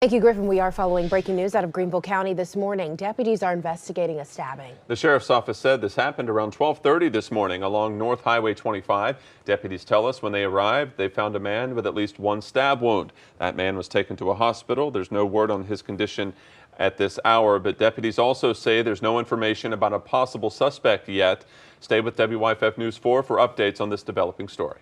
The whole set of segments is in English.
Thank you, Griffin. We are following breaking news out of Greenville County this morning. Deputies are investigating a stabbing. The sheriff's office said this happened around 12:30 this morning along North Highway 25. Deputies tell us when they arrived, they found a man with at least one stab wound. That man was taken to a hospital. There's no word on his condition at this hour, but deputies also say there's no information about a possible suspect yet. Stay with WYFF News 4 for updates on this developing story.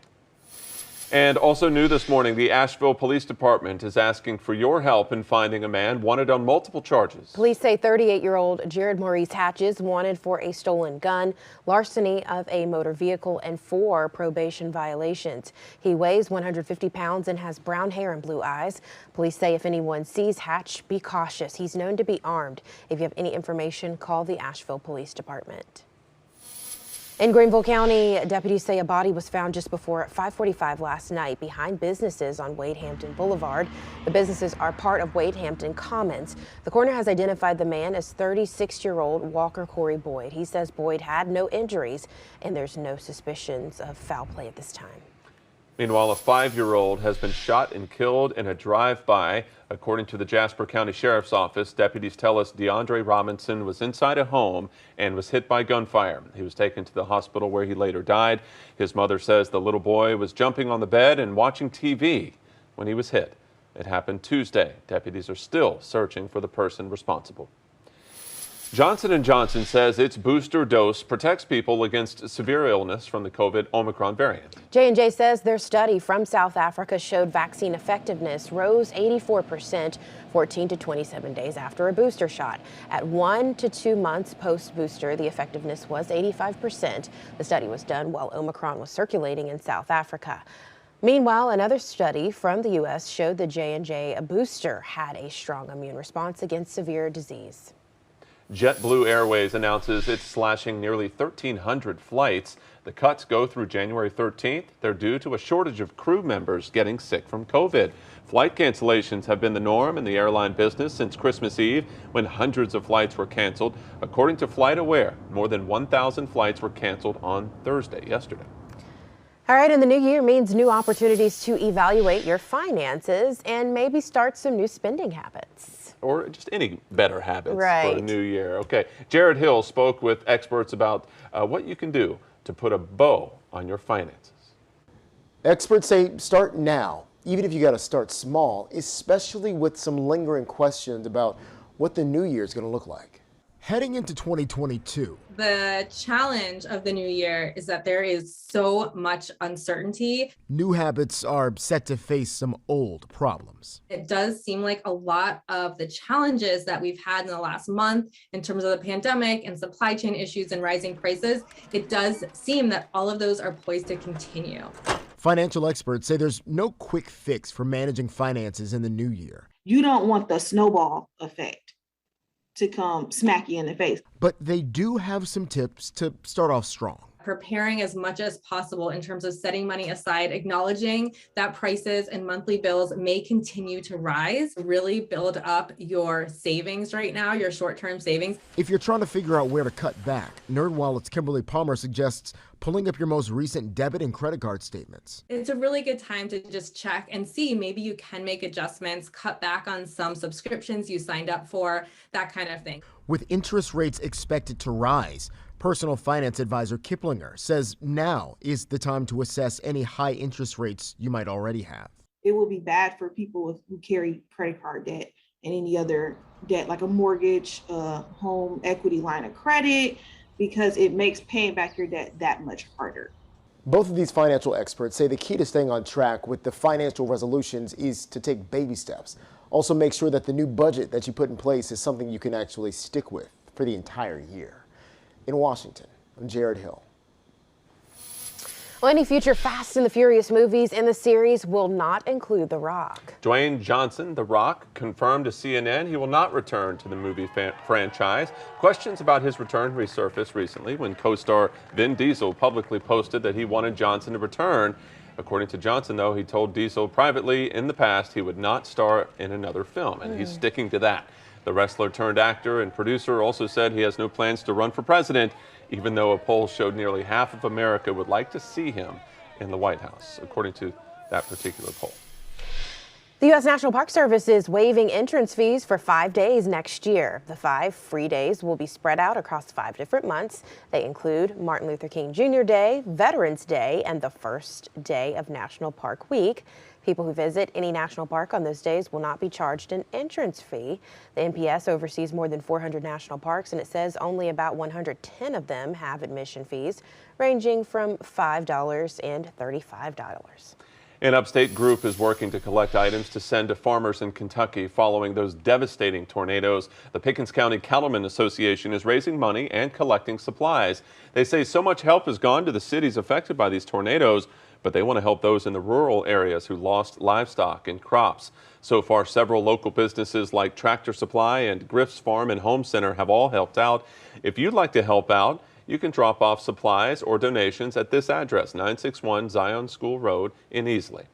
And also new this morning, the Asheville Police Department is asking for your help in finding a man wanted on multiple charges. Police say 38-year-old Jared Maurice Hatches wanted for a stolen gun, larceny of a motor vehicle, and 4 probation violations. He weighs 150 pounds and has brown hair and blue eyes. Police say if anyone sees Hatch, be cautious. He's known to be armed. If you have any information, call the Asheville Police Department. In Greenville County, deputies say a body was found just before 5:45 last night behind businesses on Wade Hampton Boulevard. The businesses are part of Wade Hampton Commons. The coroner has identified the man as 36-year-old Walker Corey Boyd. He says Boyd had no injuries and there's no suspicions of foul play at this time. Meanwhile, a 5-year-old has been shot and killed in a drive-by. According to the Jasper County Sheriff's Office, deputies tell us DeAndre Robinson was inside a home and was hit by gunfire. He was taken to the hospital where he later died. His mother says the little boy was jumping on the bed and watching TV when he was hit. It happened Tuesday. Deputies are still searching for the person responsible. Johnson & Johnson says its booster dose protects people against severe illness from the COVID Omicron variant. J&J says their study from South Africa showed vaccine effectiveness rose 84% 14 to 27 days after a booster shot. At 1 to 2 months post-booster, the effectiveness was 85%. The study was done while Omicron was circulating in South Africa. Meanwhile, another study from the U.S. showed the J&J booster had a strong immune response against severe disease. JetBlue Airways announces it's slashing nearly 1,300 flights. The cuts go through January 13th. They're due to a shortage of crew members getting sick from COVID. Flight cancellations have been the norm in the airline business since Christmas Eve, when hundreds of flights were canceled. According to FlightAware, more than 1,000 flights were canceled on yesterday. All right, and the new year means new opportunities to evaluate your finances and maybe start some new spending habits. Or just any better habits Right. for the new year. Okay, Jared Hill spoke with experts about what you can do to put a bow on your finances. Experts say start now, even if you got to start small, especially with some lingering questions about what the new year is going to look like. Heading into 2022. The challenge of the new year is that there is so much uncertainty. New habits are set to face some old problems. It does seem like a lot of the challenges that we've had in the last month in terms of the pandemic and supply chain issues and rising prices, it does seem that all of those are poised to continue. Financial experts say there's no quick fix for managing finances in the new year. You don't want the snowball effect to come smack you in the face. But they do have some tips to start off strong. Preparing as much as possible in terms of setting money aside, acknowledging that prices and monthly bills may continue to rise. Really build up your savings right now, your short-term savings. If you're trying to figure out where to cut back, NerdWallet's Kimberly Palmer suggests pulling up your most recent debit and credit card statements. It's a really good time to just check and see maybe you can make adjustments, cut back on some subscriptions you signed up for, that kind of thing. With interest rates expected to rise, personal finance advisor Kiplinger says now is the time to assess any high interest rates you might already have. It will be bad for people who carry credit card debt and any other debt like a mortgage, home equity line of credit, because it makes paying back your debt that much harder. Both of these financial experts say the key to staying on track with the financial resolutions is to take baby steps. Also make sure that the new budget that you put in place is something you can actually stick with for the entire year. In Washington, I'm Jared Hill. Well, any future Fast and the Furious movies in the series will not include The Rock. Dwayne Johnson, The Rock, confirmed to CNN he will not return to the movie franchise. Questions about his return resurfaced recently when co-star Vin Diesel publicly posted that he wanted Johnson to return. According to Johnson, though, he told Diesel privately in the past he would not star in another film, and he's sticking to that. The wrestler turned actor and producer also said he has no plans to run for president, even though a poll showed nearly half of America would like to see him in the White House, according to that particular poll. The U.S. National Park Service is waiving entrance fees for 5 days next year. The 5 free days will be spread out across 5 different months. They include Martin Luther King Jr. Day, Veterans Day, and the first day of National Park Week. People who visit any national park on those days will not be charged an entrance fee. The NPS oversees more than 400 national parks, and it says only about 110 of them have admission fees, ranging from $5 and $35. An upstate group is working to collect items to send to farmers in Kentucky following those devastating tornadoes. The Pickens County Cattlemen Association is raising money and collecting supplies. They say so much help has gone to the cities affected by these tornadoes, but they want to help those in the rural areas who lost livestock and crops. So far, several local businesses like Tractor Supply and Griff's Farm and Home Center have all helped out. If you'd like to help out, you can drop off supplies or donations at this address, 961 Zion School Road in Easley.